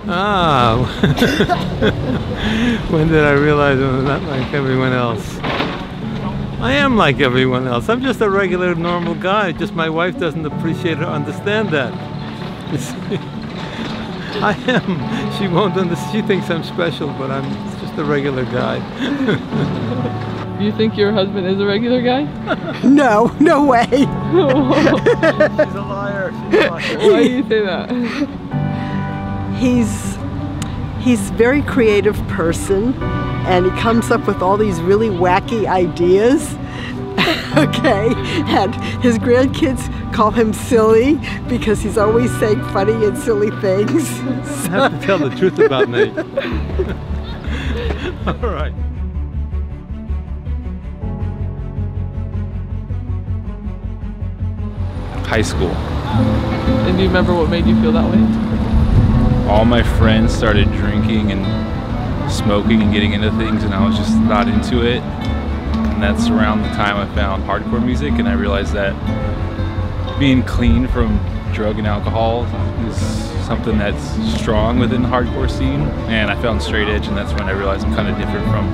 Ah, when did I realize I'm not like everyone else? I am like everyone else. I'm just a regular, normal guy. Just my wife doesn't appreciate or understand that. I am. She won't understand. She thinks I'm special, but I'm just a regular guy. Do you think your husband is a regular guy? No, no way. She's a liar. She's a liar. Why do you say that? He's a very creative person, and he comes up with all these really wacky ideas. Okay, and his grandkids call him silly because he's always saying funny and silly things. You have to tell the truth about me. All right. High school. And do you remember what made you feel that way? All my friends started drinking and smoking and getting into things, and I was just not into it. And that's around the time I found hardcore music, and I realized that being clean from drug and alcohol is something that's strong within the hardcore scene. And I found straight edge, and that's when I realized I'm kind of different from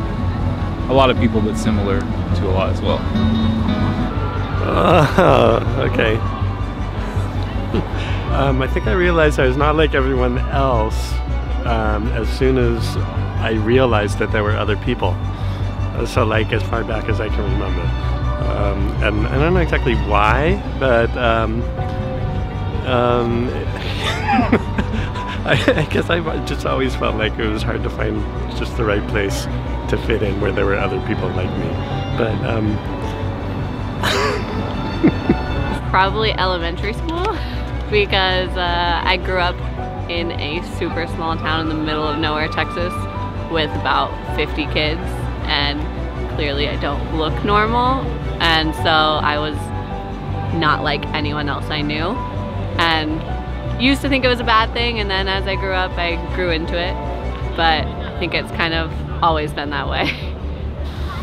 a lot of people, but similar to a lot as well. Okay. I think I realized I was not like everyone else as soon as I realized that there were other people. So like as far back as I can remember. And I don't know exactly why, but I guess I just always felt like it was hard to find just the right place to fit in where there were other people like me. But probably elementary school, because I grew up in a super small town in the middle of nowhere, Texas, with about 50 kids, and clearly I don't look normal, and so I was not like anyone else I knew, and used to think it was a bad thing, and then as I grew up I grew into it, but I think it's kind of always been that way.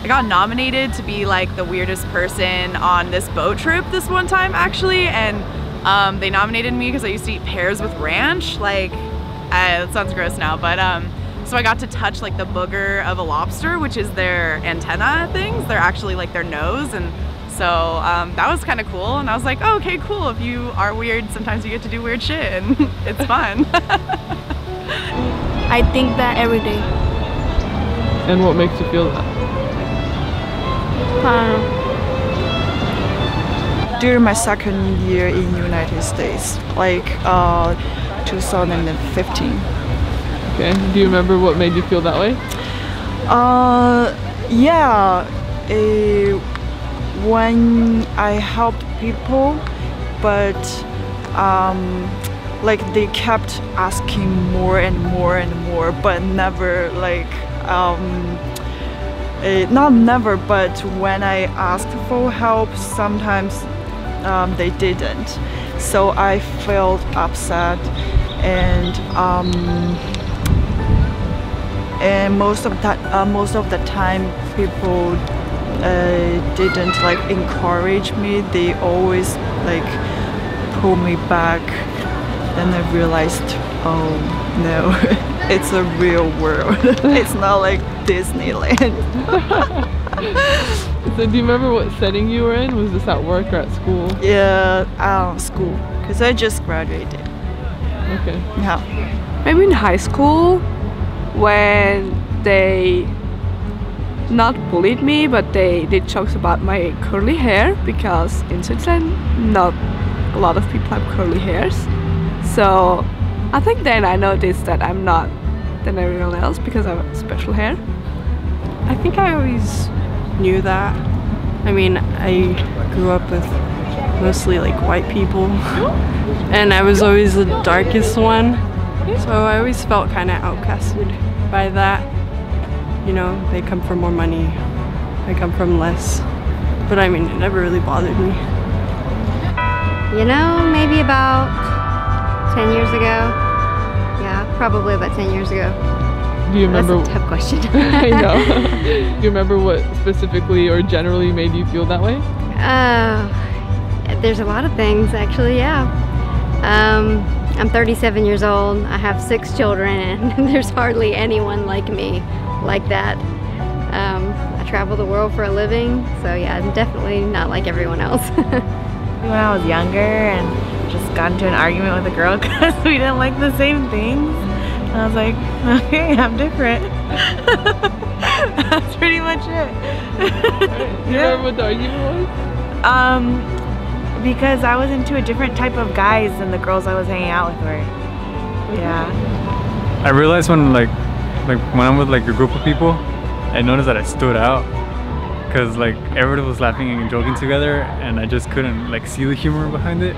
I got nominated to be like the weirdest person on this boat trip this one time actually, and they nominated me because I used to eat pears with ranch. Like, it sounds gross now, but so I got to touch like the booger of a lobster, which is their antenna things. They're actually like their nose, and so that was kind of cool. And I was like, oh, okay, cool. If you are weird, sometimes you get to do weird shit, and it's fun. I think that every day. And what makes you feel that? During my second year in the United States, like 2015. Okay, do you remember what made you feel that way? Yeah, when I helped people, but like they kept asking more and more and more, but never like not never, but when I asked for help, sometimes they didn't. So I felt upset, and most of the time people didn't like encourage me. They always like pull me back. Then I realized, oh no, it's a real world. It's not like Disneyland. So do you remember what setting you were in? Was this at work or at school? Yeah, school, because I just graduated. Okay. Yeah. Maybe in high school, when they not bullied me, but they did jokes about my curly hair, because in Switzerland not a lot of people have curly hairs. So I think then I noticed that I'm not than everyone else because I have special hair. I think I always knew that. I mean, I grew up with mostly like white people, and I was always the darkest one, so I always felt kind of outcasted by that. You know, they come from more money, I come from less, but I mean, it never really bothered me. You know, maybe about 10 years ago. Yeah, probably about 10 years ago. Do you remember? That's a tough question. I know. Do you remember what specifically or generally made you feel that way? There's a lot of things actually, yeah. I'm 37 years old. I have 6 children, and there's hardly anyone like me like that. I travel the world for a living, so yeah, I'm definitely not like everyone else. When I was younger and just got into an argument with a girl because we didn't like the same things. And I was like, okay, I'm different. That's pretty much it. You remember what the argument was? Because I was into a different type of guys than the girls I was hanging out with were. Yeah. I realized when when I'm with like a group of people, I noticed that I stood out. Because like everybody was laughing and joking together, and I just couldn't like see the humor behind it,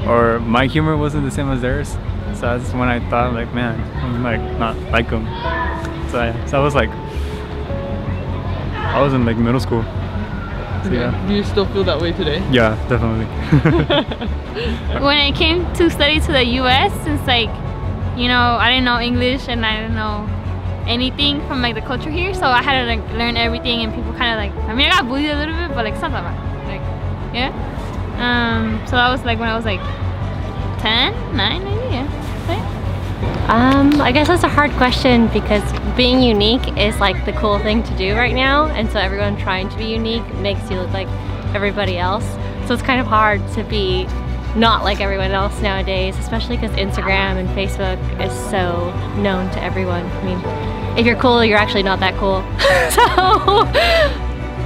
or my humor wasn't the same as theirs. So that's when I thought like, man, I'm like not like them. So I was like, I was in like middle school. So, yeah. Do you still feel that way today? Yeah, definitely. When I came to study to the US, since like, you know, I didn't know English and I didn't know anything from like the culture here, so I had to like learn everything, and people kind of like, I mean, I got bullied a little bit, but like it's not that bad, like, yeah. So that was like when I was like 10, 9 maybe, yeah. I guess that's a hard question because being unique is like the cool thing to do right now, and so everyone trying to be unique makes you look like everybody else, so it's kind of hard to be not like everyone else nowadays, especially because Instagram and Facebook is so known to everyone. I mean, if you're cool, you're actually not that cool. So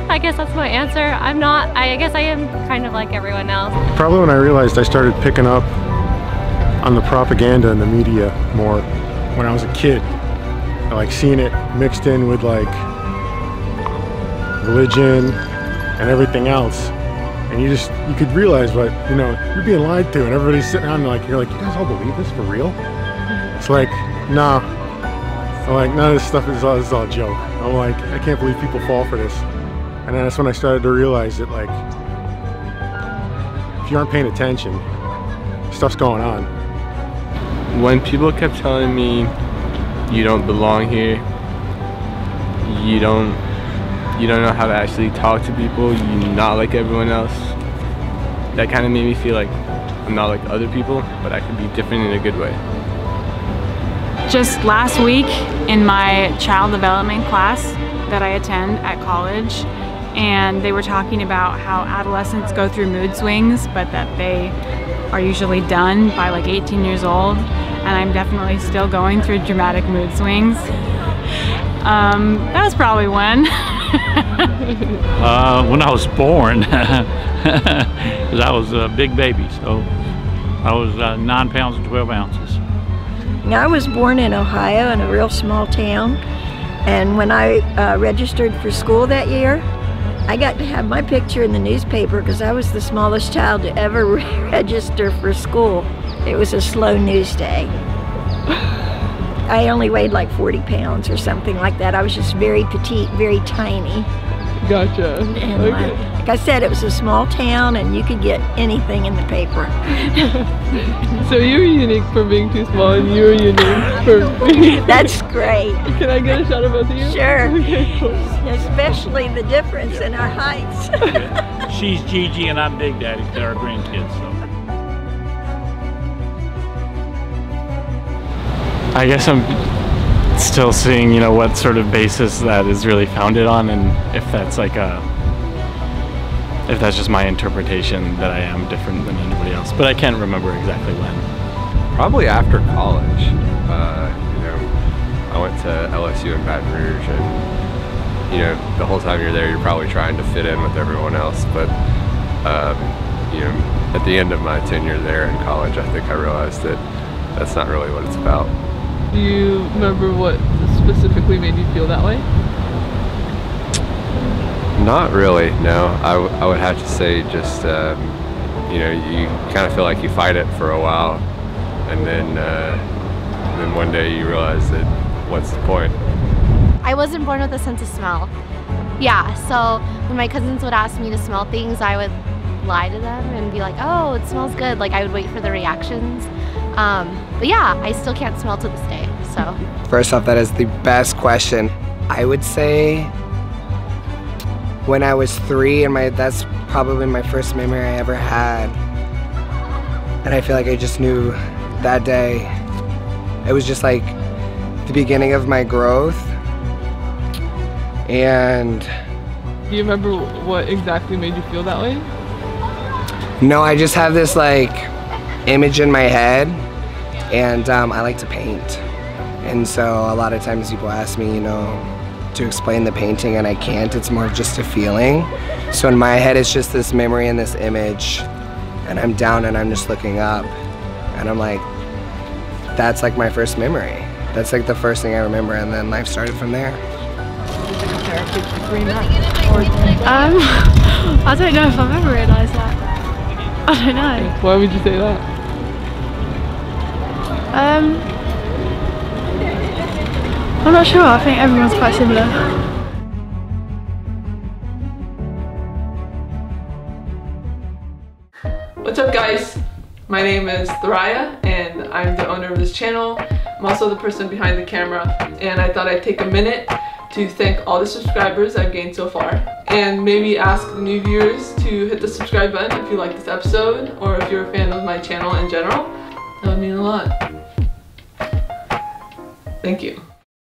I guess that's my answer. I'm not, I guess I am kind of like everyone else. Probably when I realized I started picking up on the propaganda in the media more when I was a kid. I like seeing it mixed in with like religion and everything else. And you could realize what, you know, you're being lied to, and everybody's sitting around like, you're like, you guys all believe this for real? It's like, nah. I'm like, none of this stuff is all a joke. I'm like, I can't believe people fall for this. And then that's when I started to realize that like, if you aren't paying attention, stuff's going on. When people kept telling me, you don't belong here, you don't know how to actually talk to people, you're not like everyone else, that kind of made me feel like I'm not like other people, but I can be different in a good way. Just last week in my child development class that I attend at college, and they were talking about how adolescents go through mood swings, but that they are usually done by like 18 years old, and I'm definitely still going through dramatic mood swings. That was probably one. When I was born, because I was a big baby, so I was 9 pounds and 12 ounces. I was born in Ohio in a real small town, and when I registered for school that year, I got to have my picture in the newspaper because I was the smallest child to ever register for school. It was a slow news day. I only weighed like 40 pounds or something like that. I was just very petite, very tiny. Gotcha. And okay. like I said, it was a small town and you could get anything in the paper. So you were unique for being too small, and you were unique for being... That's great. Can I get a shot of both of you? Sure. Okay, cool. Especially the difference in our heights. She's Gigi and I'm Big Daddy to our grandkids. So. I guess I'm still seeing, you know, what sort of basis that is really founded on, and if that's like if that's just my interpretation that I am different than anybody else. But I can't remember exactly when. Probably after college. You know, I went to LSU in Baton Rouge, and you know, the whole time you're there, you're probably trying to fit in with everyone else. But you know, at the end of my tenure there in college, I think I realized that that's not really what it's about. Do you remember what specifically made you feel that way? Not really, no. I would have to say just, you know, you kind of feel like you fight it for a while, and then one day you realize that what's the point? I wasn't born with a sense of smell. Yeah, so when my cousins would ask me to smell things, I would lie to them and be like, oh, it smells good. Like I would wait for the reactions. But yeah, I still can't smell to this day, so. First off, that is the best question. I would say when I was 3, and that's probably my first memory I ever had. And I feel like I just knew that day, it was just like the beginning of my growth. And do you remember what exactly made you feel that way? no, I just have this like image in my head, and I like to paint. And so a lot of times people ask me, you know, to explain the painting, and I can't. It's more of just a feeling. So in my head, it's just this memory and this image, and I'm down and I'm just looking up, and I'm like, that's like my first memory. That's like the first thing I remember, and then life started from there. I don't know if I've ever realised that. I don't know. Why would you say that? I'm not sure. I think everyone's quite similar. What's up, guys? My name is Thoraya, and I'm the owner of this channel. I'm also the person behind the camera, and I thought I'd take a minute to thank all the subscribers I've gained so far, and maybe ask the new viewers to hit the subscribe button if you like this episode, or if you're a fan of my channel in general. That would mean a lot. Thank you.